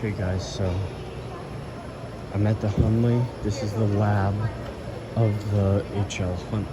Okay guys, so I'm at the Hunley. This is the lab of the HL Hunley.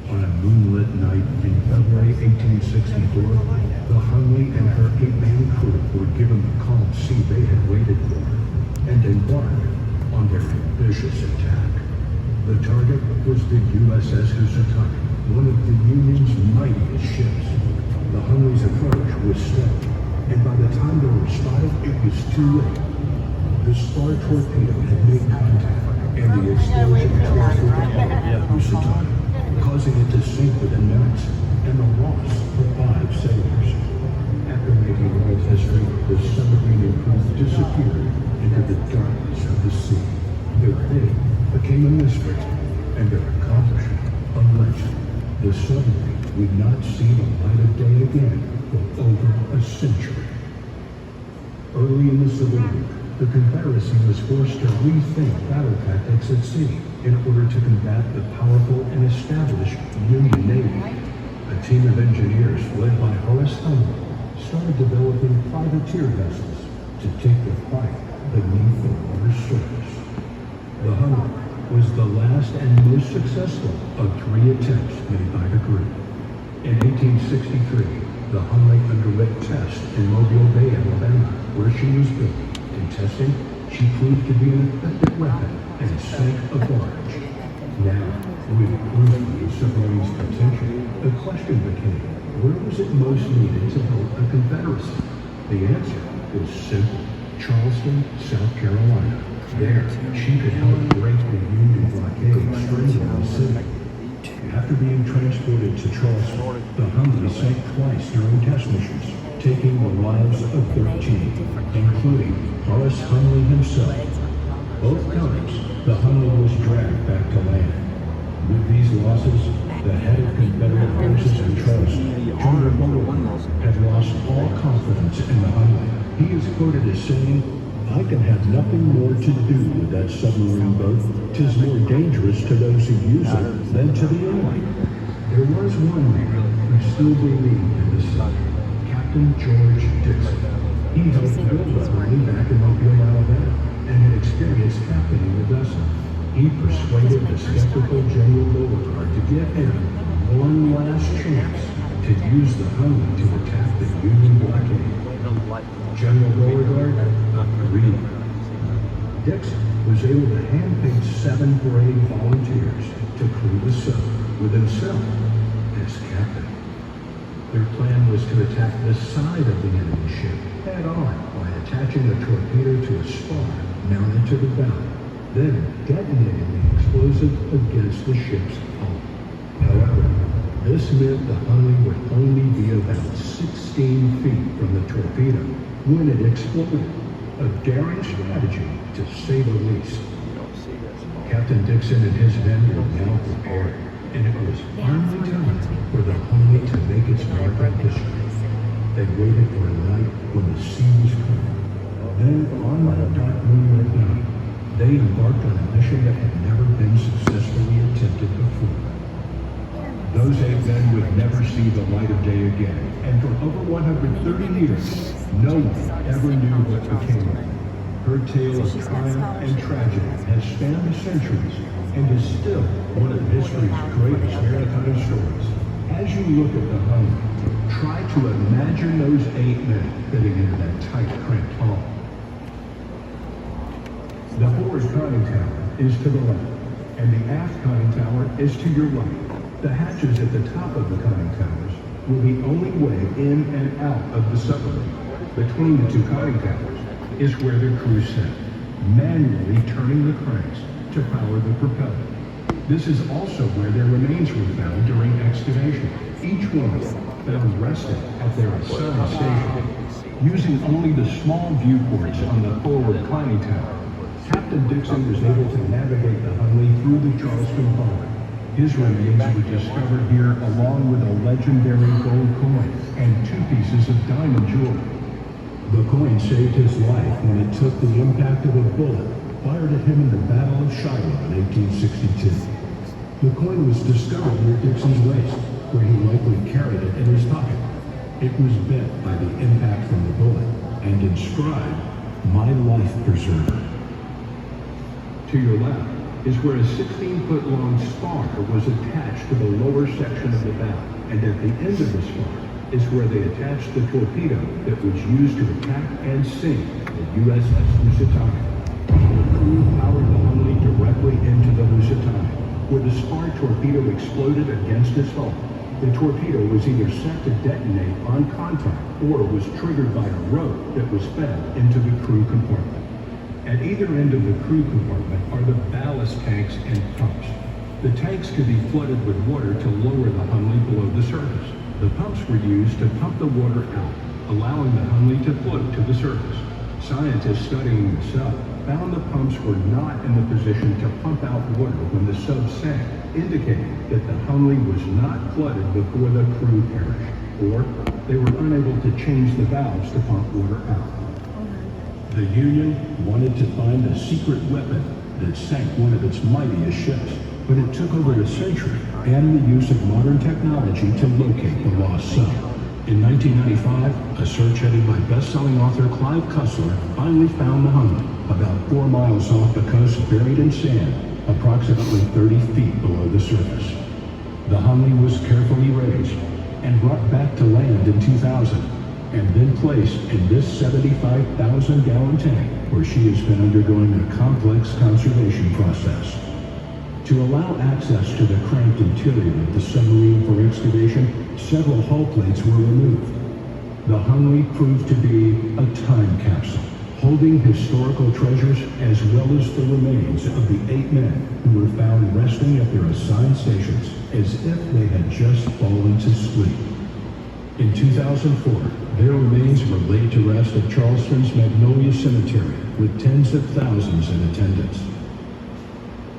On a moonlit night in February 1864, the Hunley and her 8-man crew were given the calm sea they had waited for and embarked on their ambitious attack. The target was the USS Housatonic, one of the Union's mightiest ships. The Hunley's approach was steady, and by the time they were spotted, it was too late. The spar torpedo had made contact, and the explosion transferred the hull of the Housatonic, causing it to sink within minutes, and the loss of 5 sailors. After making world history, the submarine and crew disappeared into the darkness of the sea. Their fate became a mystery, and their accomplishment a legend. The submarine would not see the light of day again for over a century. Early in the Civil War, the Confederacy was forced to rethink battle tactics at sea in order to combat the powerful and established Union Navy. A team of engineers led by Horace Hunley started developing privateer vessels to take the fight beneath the water's surface. The Hunley was the last and most successful of 3 attempts made by the group. In 1863, the Hunley underwent tests in Mobile Bay, Alabama, where she was built. In testing, she proved to be an effective weapon and sank a barge. Now, with proof of the submarine's potential, the question became, where was it most needed to help the Confederacy? The answer was simple: Charleston, South Carolina. There, she could help break the Union blockade strangling the city. After being transported to Charleston, the Hunley sank twice during test missions, taking the lives of 13, including Horace Hunley himself. Both times, the Hunley was dragged back to land. With these losses, the head of Confederate forces in Charleston, General Beauregard, had lost all confidence in the Hunley. He is quoted as saying, "I can have nothing more to do with that submarine boat. 'Tis more dangerous to those who use it than to the enemy." There was one man who still believed in the submarine. Captain George Dixon. He helped build the Hunley back in Mobile, Alabama, and had experience captaining the vessel. He persuaded the skeptical General Beauregard to give him one last chance to use the Hunley to attack the Union blockade. General Beauregard agreed. Dixon was able to handpick 7 brave volunteers to crew the sub, with himself as captain. Their plan was to attack the side of the enemy ship head-on by attaching a torpedo to a spar mounted to the bow, then detonating the explosive against the ship's hull. However, this meant the Hunley would only be about 16 feet from the torpedo when it exploded. A daring strategy, to say the least. Captain Dixon and his men were now prepared, and it was finally time for the Hunley to make its mark on history. They waited for a night when the sea was calm. Then, on that dark moonlit night, they embarked on a mission that had never been successfully attempted before. Those 8 men would never see the light of day again, and for over 130 years, no one ever knew what became of her. Her tale of triumph and tragedy has spanned the centuries and is still one of history's greatest maritime stories. As you look at the Hunley, try to imagine those 8 men fitting into that tight, cramped hall. The forward conning tower is to the left, and the aft conning tower is to your right. The hatches at the top of the conning towers will be only way in and out of the submarine. Between the 2 conning towers is where the crew sat, manually turning the cranks to power the propeller. This is also where their remains were found during excavation, each one found resting at their assigned station. Using only the small viewports on the forward conning tower, Captain Dixon was able to navigate the Hunley through the Charleston Harbor. His remains were discovered here along with a legendary gold coin and 2 pieces of diamond jewelry. The coin saved his life when it took the impact of a bullet fired at him in the Battle of Shiloh in 1862. The coin was discovered near Dixon's waist, where he likely carried it in his pocket. It was bent by the impact from the bullet and inscribed, "My life preserver." To your left is where a 16-foot-long spar was attached to the lower section of the bow, and at the end of the spar is where they attached the torpedo that was used to attack and sink the USS Lusitania. The crew powered the Hunley directly into the Lusitania, where the spar torpedo exploded against its hull. The torpedo was either set to detonate on contact or was triggered by a rope that was fed into the crew compartment. At either end of the crew compartment are the ballast tanks and pumps. The tanks could be flooded with water to lower the Hunley below the surface. The pumps were used to pump the water out, allowing the Hunley to float to the surface. Scientists studying the sub found the pumps were not in the position to pump out water when the sub sank, indicating that the Hunley was not flooded before the crew perished, or they were unable to change the valves to pump water out. The Union wanted to find a secret weapon that sank one of its mightiest ships, but it took over a century and the use of modern technology to locate the lost sub. In 1995, a search headed by best-selling author Clive Cussler finally found the Hunley, about 4 miles off the coast, buried in sand, approximately 30 feet below the surface. The Hunley was carefully raised and brought back to land in 2000, and then placed in this 75,000-gallon tank, where she has been undergoing a complex conservation process. To allow access to the cramped interior of the submarine for excavation, several hull plates were removed. The Hunley proved to be a time capsule, holding historical treasures as well as the remains of the 8 men who were found resting at their assigned stations as if they had just fallen to sleep. In 2004, their remains were laid to rest at Charleston's Magnolia Cemetery with tens of thousands in attendance.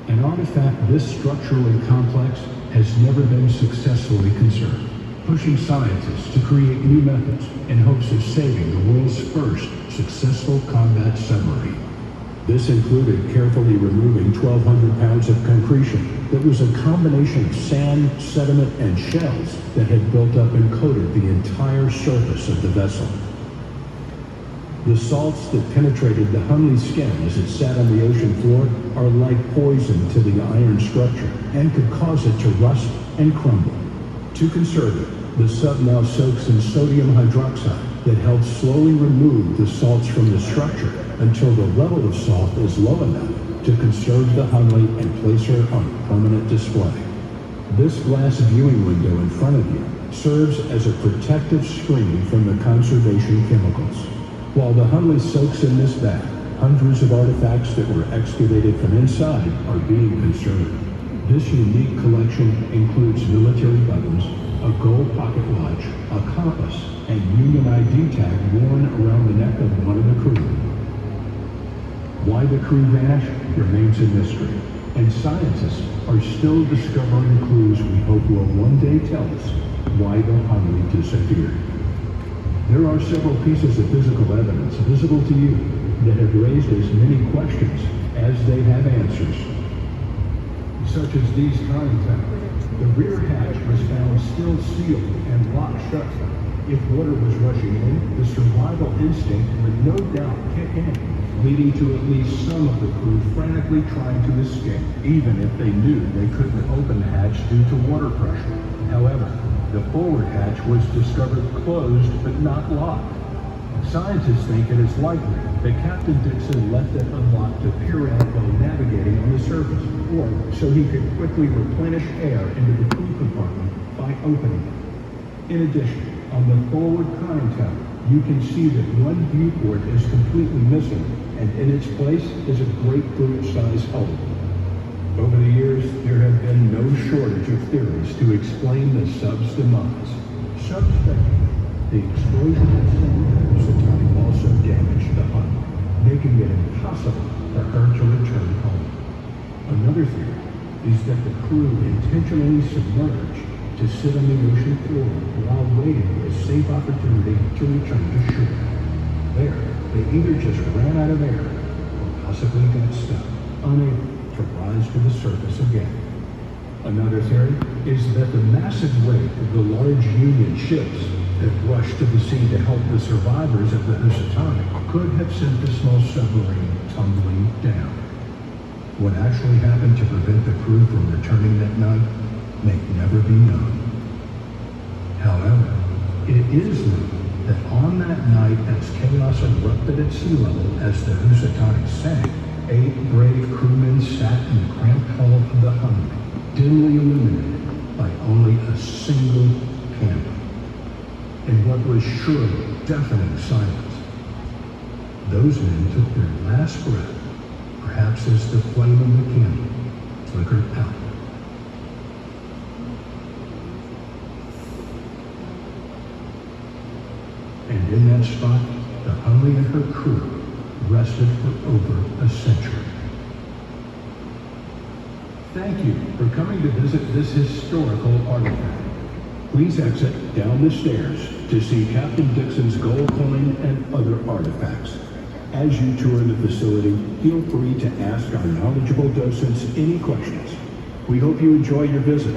An artifact this structurally complex has never been successfully conserved, pushing scientists to create new methods in hopes of saving the world's first successful combat submarine. This included carefully removing 1,200 pounds of concretion that was a combination of sand, sediment, and shells that had built up and coated the entire surface of the vessel. The salts that penetrated the Hunley's skin as it sat on the ocean floor are like poison to the iron structure and could cause it to rust and crumble. To conserve it, the sub now soaks in sodium hydroxide that helps slowly remove the salts from the structure until the level of salt is low enough to conserve the Hunley and place her on permanent display. This glass viewing window in front of you serves as a protective screen from the conservation chemicals. While the Hunley soaks in this bath, hundreds of artifacts that were excavated from inside are being conserved. This unique collection includes military buttons, a gold pocket watch, a compass, and Union ID tag worn around the neck of one of the crew. Why the crew vanished remains a mystery, and scientists are still discovering clues we hope will one day tell us why the Hunley disappeared. There are several pieces of physical evidence visible to you that have raised as many questions as they have answers, such as these conning towers, The rear hatch was found still sealed and locked shut. If water was rushing in, the survival instinct would no doubt kick in, leading to at least some of the crew frantically trying to escape, even if they knew they couldn't open the hatch due to water pressure. However, the forward hatch was discovered closed but not locked. Scientists think it is likely that Captain Dixon left it unlocked to peer out while navigating on the surface, or so he could quickly replenish air into the crew compartment by opening it. In addition, on the forward conning tower, you can see that one viewport is completely missing, and in its place is a grapefruit-sized hole. Over the years, there have been no shortage of theories to explain the sub's demise. Some speculate the explosion at St. also damaged the Hunley, making it impossible for her to return home. Another theory is that the crew intentionally submerged to sit on the ocean floor while waiting for a safe opportunity to return to shore. There, they either just ran out of air or possibly got stuck, unable to rise to the surface again. Another theory is that the massive weight of the large Union ships that rushed to the scene to help the survivors of the Housatonic could have sent the small submarine tumbling down. What actually happened to prevent the crew from returning that night may never be known. However, it is known that on that night, as chaos erupted at sea level as the Housatonic sank, 8 brave crewmen sat in the cramped hull of the Hunley, dimly illuminated by only a single candle. In what was surely deafening silence, those men took their last breath, perhaps as the flame of the candle flickered out. And in that spot, the Hunley and her crew rested for over a century. Thank you for coming to visit this historical artifact. Please exit down the stairs to see Captain Dixon's gold coin and other artifacts. As you tour the facility, feel free to ask our knowledgeable docents any questions. We hope you enjoy your visit.